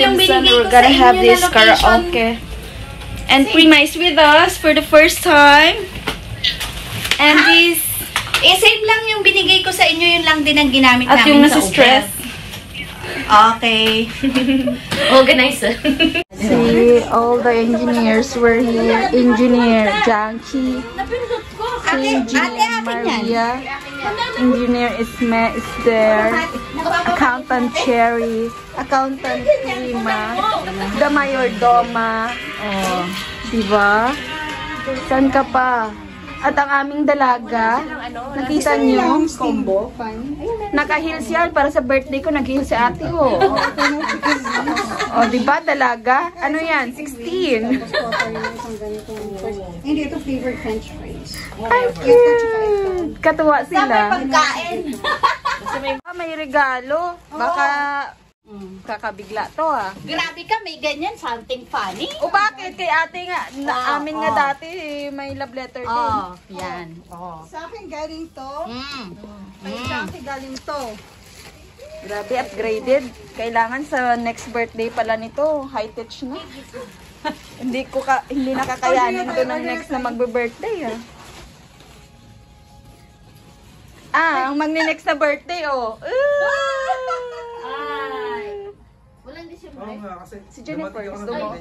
yung binigay ko sa inyo na location. Karaoke. And Prima is with us for the first time. And this... same lang yung binigay ko sa inyo, yun lang din ang ginamit at namin yung sa stress. Okay. Organizer. See, all the engineers were here. Engineer Janky, Engineer Maria, Engineer Isme is there, Accountant Cherry, Accountant Prima, the Mayordoma. Oh, diba? Saan ka pa? At ang aming dalaga, nakita niyo, combo, naka-heels yan para sa birthday ko, nag-heels si ate ko. O, diba, dalaga? Ano yan? 16. Hindi, ito flavored french fries. Ay, cute! Katuwa sila. Pagkain. May regalo. Baka kakabigla to Grabe ka, may ganyan, something funny. O bakit? Kay ate nga, amin nga dati may love letter din. Yan. Sa akin galing to. Sa akin galing to. Grabe, upgraded. Kailangan sa next birthday pala nito. High-tech na. Hindi nakakayanin to ng next na magbe-birthday ang magni-next na birthday Walang December. Si Jennifer, gusto mo?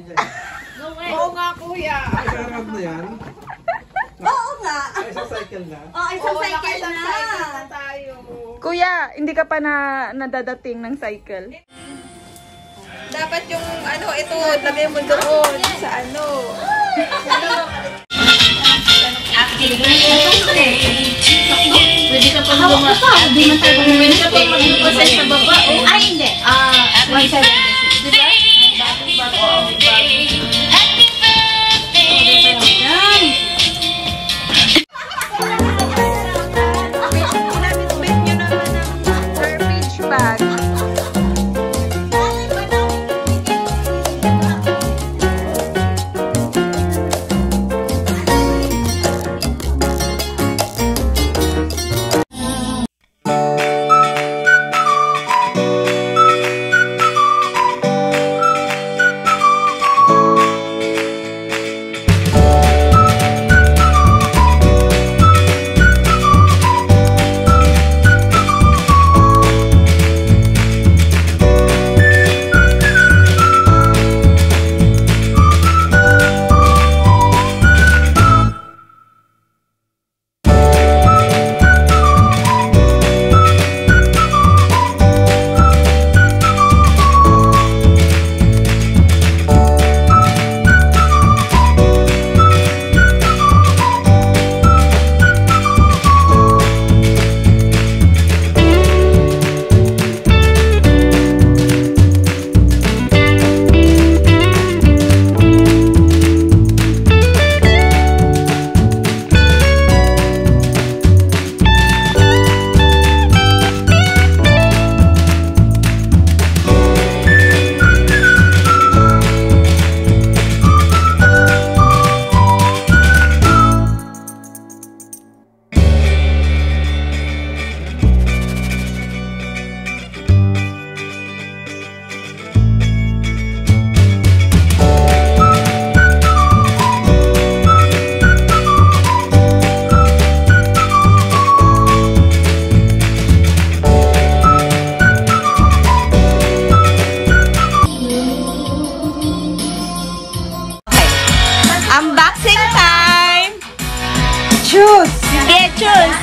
Oo nga, kuya. Karap na yan? Oo nga. Ay, isang cycle na? Isang cycle na. Tayo. Kuya, hindi ka pa nadadating ng cycle? Dapat yung ito, lagay mo doon sa Pwede ka pang pwede ka pang mag-process sa baba. Ay, hindi. 170. Diba? Pinamit nyo naman ang garbage bag.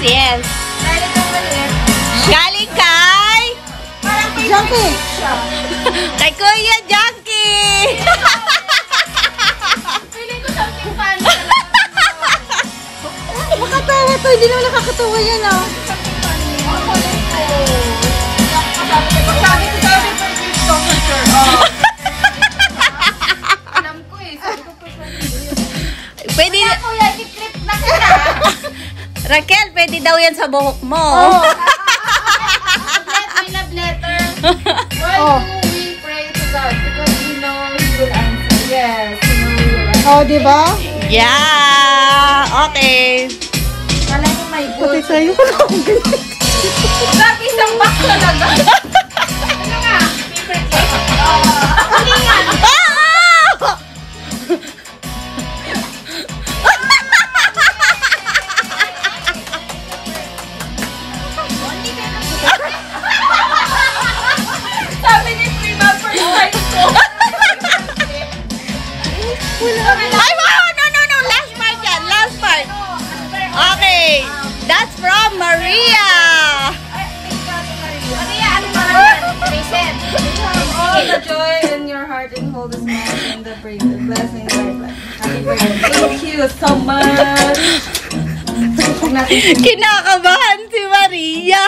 Yes. Galing kay Junkie! Kay Kuya Junkie! Feeling ko something fun. Makatawa to, hindi naman nakakatawa yan Alam ko sabi ko pa Pwede na Kuya, i-clip na kita. Raquel, pwede daw yan sa buhok mo. May love letter. Why do we pray to God? Because we know He will answer. Yes, we know He will answer. Oh, di ba? Yeah, okay. Kala mo may good. Pati sa'yo ko lang Sabi isang box talaga. Ano nga? Paper clip? Sabi ni Prima, first time ko. Ay, wow! No. Last part yan. Last part. Okay. That's from Maria. Maria, ano ba yan? Listen. All the joy in your heart and hold the smile and the blessing of our life. Happy birthday. Thank you so much. Kinakabahan si Maria.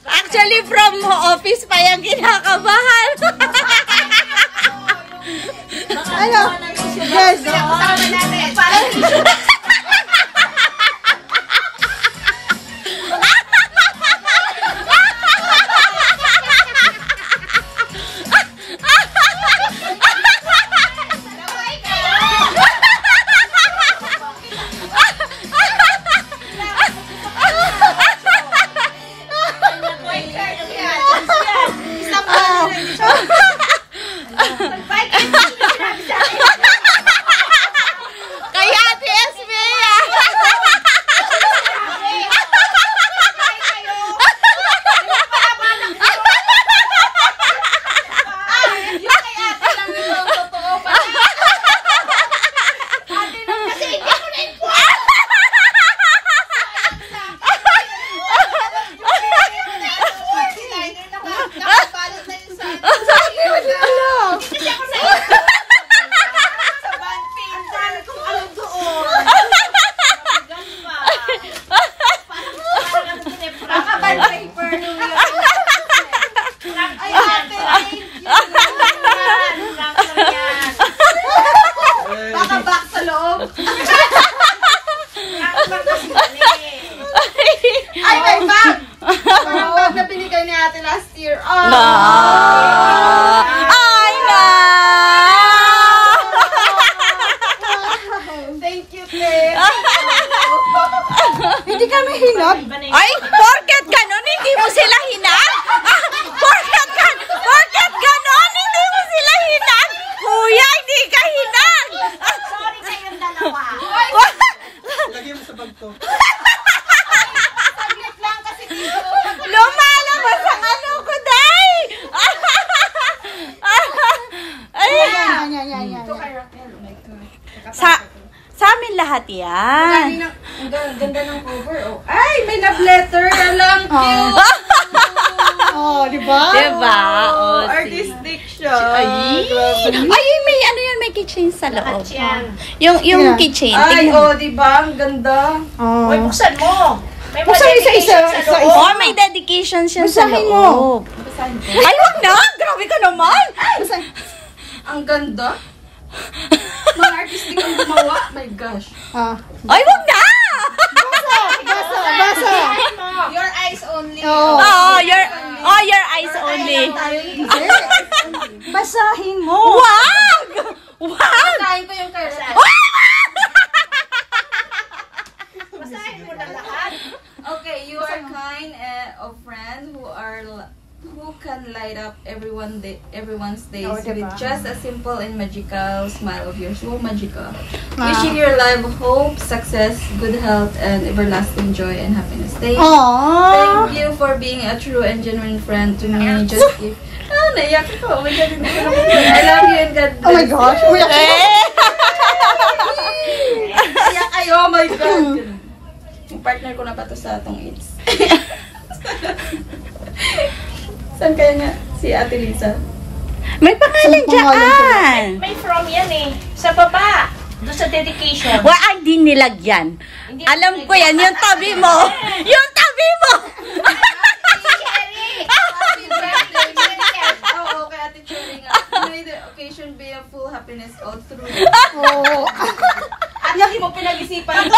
Actually, from office pa yung kinakabahan. Ano? Yes. Kasama natin. Parang Kaya si Esmea. back sa loob. Ay, may bag! Parang bag na binigay ni ate last year. Oh! Ay, na! Thank you, Te. Hindi kami hinag. Ay, porket ganon, hindi mo sila hinag? Porket ganon, hindi mo sila hinag? Kuya, hindi ka hinag! Sorry kayong dalawa. Lagyan mo sa bag to. Saglit lang kasi dito. Lumalabas ang ano ko, day! Ay, Yan. sa amin lahat yan. Ang ganda ng cover. Oh. Ay, may love letter. Alam, cute. Oh, di ba? Diba? Oh, Artistic siya. Ay, may ano yan, may keychain sa loob. Yan. Yung Yeah. keychain. Ay, tingnan. oh, di ba? Ang ganda. Uy, buksan mo. May Buksan mga isa-isa, dedication sa loob. Oh, may dedication siya sa Basahin mo. loob. Ay, wag na! Grabe ka naman! Ang ganda. Mga artistic ang gumawa. My gosh. Ay, wag na! Basa. Your eyes only. Oh, your eyes only. Basahin mo. Wag! Wag! Basahin ko yung kay Basahin mo na lahat. Okay, you are kind of friend who can light up everyone's days with just a simple and magical smile of yours. So magical. Wishing your life hope, success, good health, and everlasting joy and happiness. Thank you for being a true and genuine friend to me. Just give. Naiyak ko. Oh my God, hindi ko na I love you and God bless. Oh my gosh. Iyak kayo. Oh my God. Yung partner ko na pa to sa atong AIDS. Saan kaya nga si Ate Lisa? May pangalan dyan. May from yan eh. Sa baba. Doon sa dedication. Wag din nilagyan. Alam ko yan, yung tabi mo. Yung tabi mo! Happy birthday, Cherry. Oo, kay Ate Cherry nga. May the occasion be a full happiness all through. At hindi mo pinag-isipan.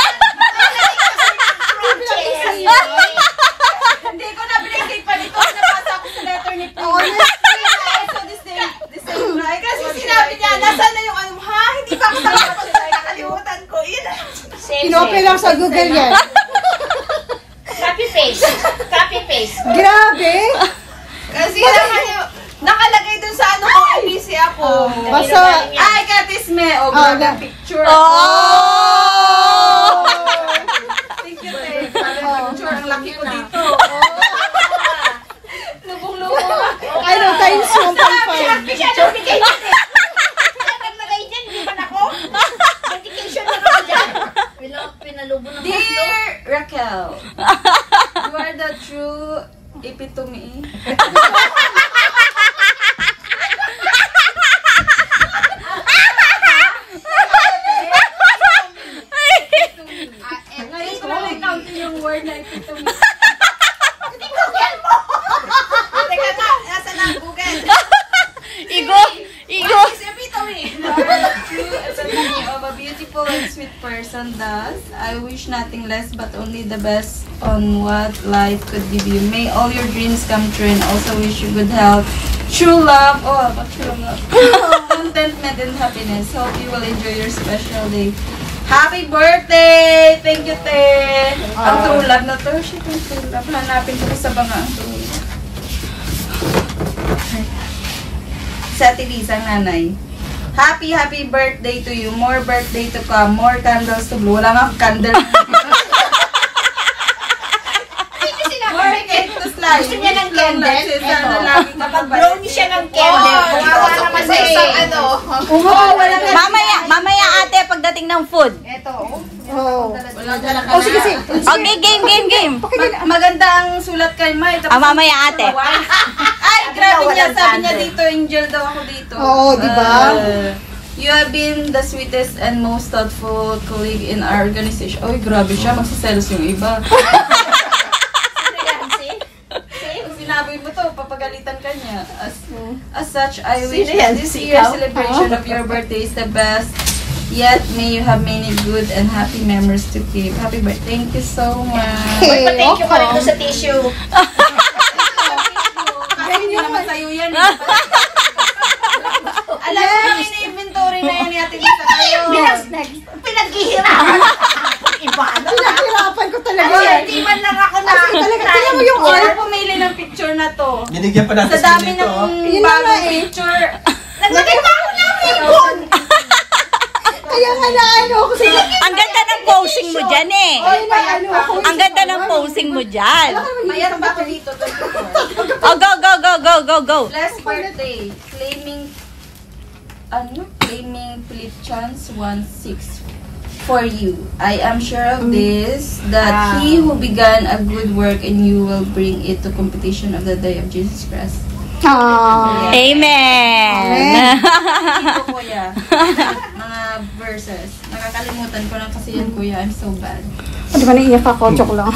Hindi ko na pinag-isipan ito. Nabasa ko sa letter ni Paul. So this same right? Kasi sinabi niya, nasaan na yung ano, ha? Hindi pa ako nakakapag nakalimutan ko. Yun na. Inopen lang sa Google yan. Copy paste. Copy paste. Grabe! Kasi nakalagay dun sa ano ko, busy ako. Basta, Ay, Katisme! O, Oh, grabe picture. Oh! Thank you, Te. Picture, ang laki ko dito. Lubong-lubong. ano, times 1.5. Dear Raquel, you are the true epitome. Ngayon ko lang i-count yung word na epitome. Teka na, nasa na Google. Igo! Igo! True epitome of a beautiful and sweet person. Thus, I wish nothing less but only the best on what life could give you. May all your dreams come true, and also wish you good health, true love, true love, contentment and happiness. Hope you will enjoy your special day. Happy birthday! Thank you, Te! Ang true love na to. Shit, ang true love. Hanapin ko sa banga ang true love. Sa Ate Lisa, ang nanay. Happy birthday to you. More birthday to come. More candles to blow. Wala nga candle. More cake to slice. Gusto niya ng candle? Mag-blow siya ng candle. Kawawa naman sa isang ano. Mamaya ate, pagdating ng food. Oh. Oh, Sige, sige. Okay, game. Maganda ang sulat kay May. Mamaya ate. Ay, grabe niya. Sabi niya dito, angel daw ako dito. Oo, di ba? You have been the sweetest and most thoughtful colleague in our organization. Oy, grabe siya. Magsaselos yung iba. Kung sinabi mo to, papagalitan ka niya. As such, I wish that this year's celebration of your birthday is the best. Yet, may you have many good and happy memories to keep. Happy birthday. Thank you so much. Hey, Thank you pa rin doon sa tissue. Kasi hindi naman sa'yo yan. Alam mo, ina-inventory na yan ni Ate Lisa kayo. Pinaghihirapan. Iba na. Pinahirapan ko talaga. Hindi man lang ako na. Talaga, tingnan mo yung Sino pumili ng picture na to? Binigyan pa natin Sa dami dito. ng Yun na nga bagong eh. picture. Naglagay pa ako ng ribbon. Kaya nga na ano ako sa... Ang ganda ng posing mo dyan eh. Ay, na ano ako. Ang ganda ng posing mo dyan. Mayat ba ako dito? Oh, go. Last birthday. Claiming Philip Chance 16 for you. I am sure of this, that he who began a good work in you will bring it to competition of the day of Jesus Christ. Amen. Ito, kuya. Mga verses. Nakakalimutan ko lang kasi yan, kuya. I'm so bad. Di ba naiyak ako? Joke lang.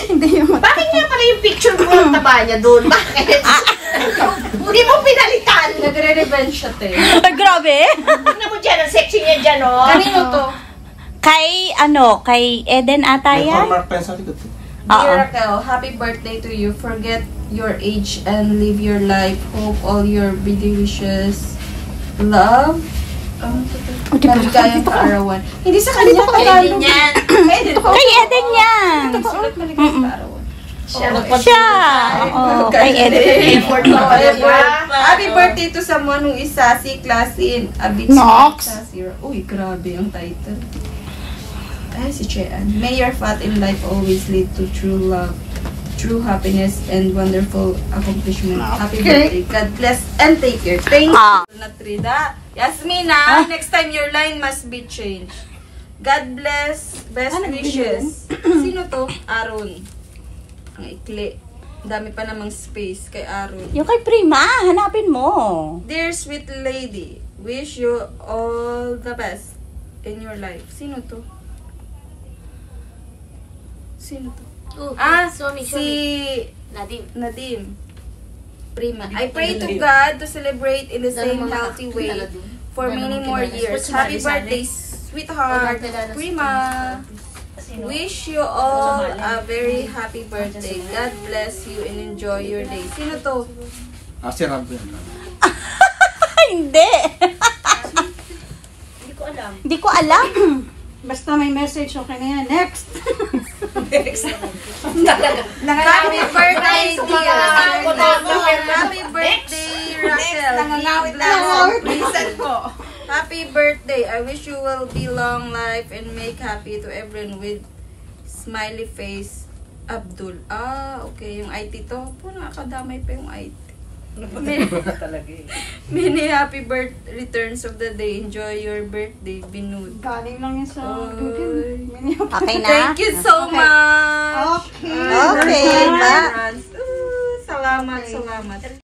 Hindi yun. Bakit nga pala yung picture mo ng taba niya doon? Bakit? Hindi mo pinalitan. Nagre-revenge siya, te. Ay, grabe. Tingnan mo dyan, ang sexy niya dyan, oh. Kanino to? Kay Eden ata May yan? former friends sa likod. Dear Raquel, happy birthday to you. Forget your age and live your life. Hope all your big wishes, love, maligayang kaarawan. Hindi sa kanya, kay Eden yan. Kay Eden yan. Sulat maligayang kaarawan. Siya. Oo, kay Eden. Happy birthday to someone who is sassy, classy, and a bit Nox. sassy. Uy, grabe ang title. Ay, si Chean. May your path in life always lead to true love, true happiness, and wonderful accomplishment. Happy birthday. God bless and take care. Thank you. Natrida. Yasmina, next time your line must be changed. God bless. Best wishes. Sino to? Aaron. Ang ikli. Dami pa namang space kay Aaron. Yung kay Prima, hanapin mo. Dear sweet lady, wish you all the best in your life. Sino to? Sino to? Si Nadim. Prima. I pray to God to celebrate in the same healthy way for many more years. Happy birthday, sweetheart. Prima. Wish you all a very happy birthday. God bless you and enjoy your day. Sino to? Si Rambo yan. Hindi. Hindi ko alam. Basta may message, okay na yan. Next. Happy birthday, dear. Happy birthday, Raquel. Listen po. Happy birthday. I wish you will be long life and make happy to everyone with smiley face. Abdul. Okay. Yung IT to. Po, nakakadamay pa yung IT. Many happy returns of the day. Enjoy your birthday, Binud. Galing lang yun sa Okay na? Thank you so much. Okay, ba? Salamat, salamat.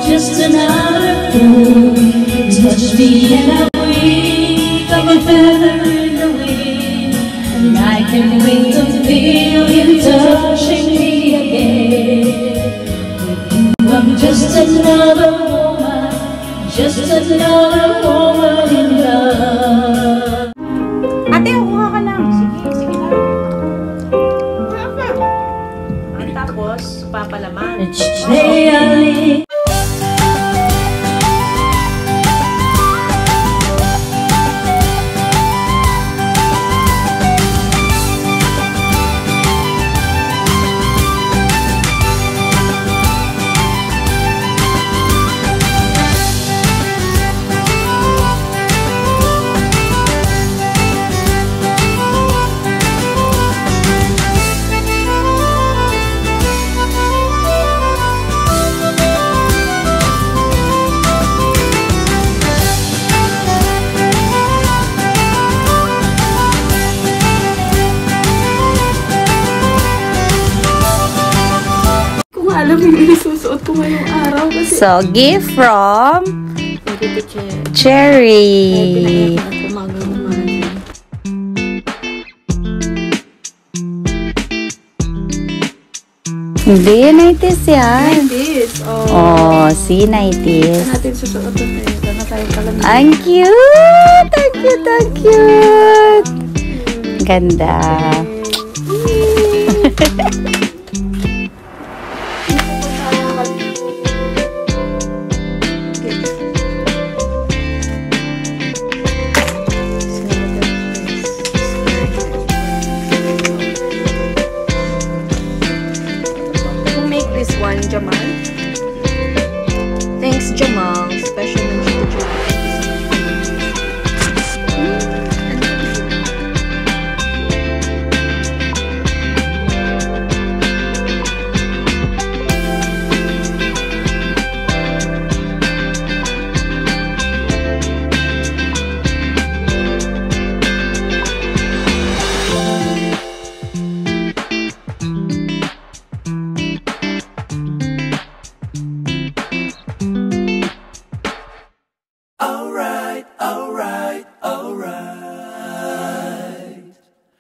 Just another fool touched me and I wake like a feather in the wind, and I can't wait to feel you touching me again. With you I'm just another woman, just another woman in love. Ate, kuha ka lang. Sige lang. Tapos, papalaman. Each day I live. alam yung isusuot ko ngayong araw kasi So, gift from Cherry. Hindi, 90s yan. 90s. Oh, see, 90s. Natin susuotin tayo. Na tayo pala. Ang cute! Ang cute, ang cute! Ganda.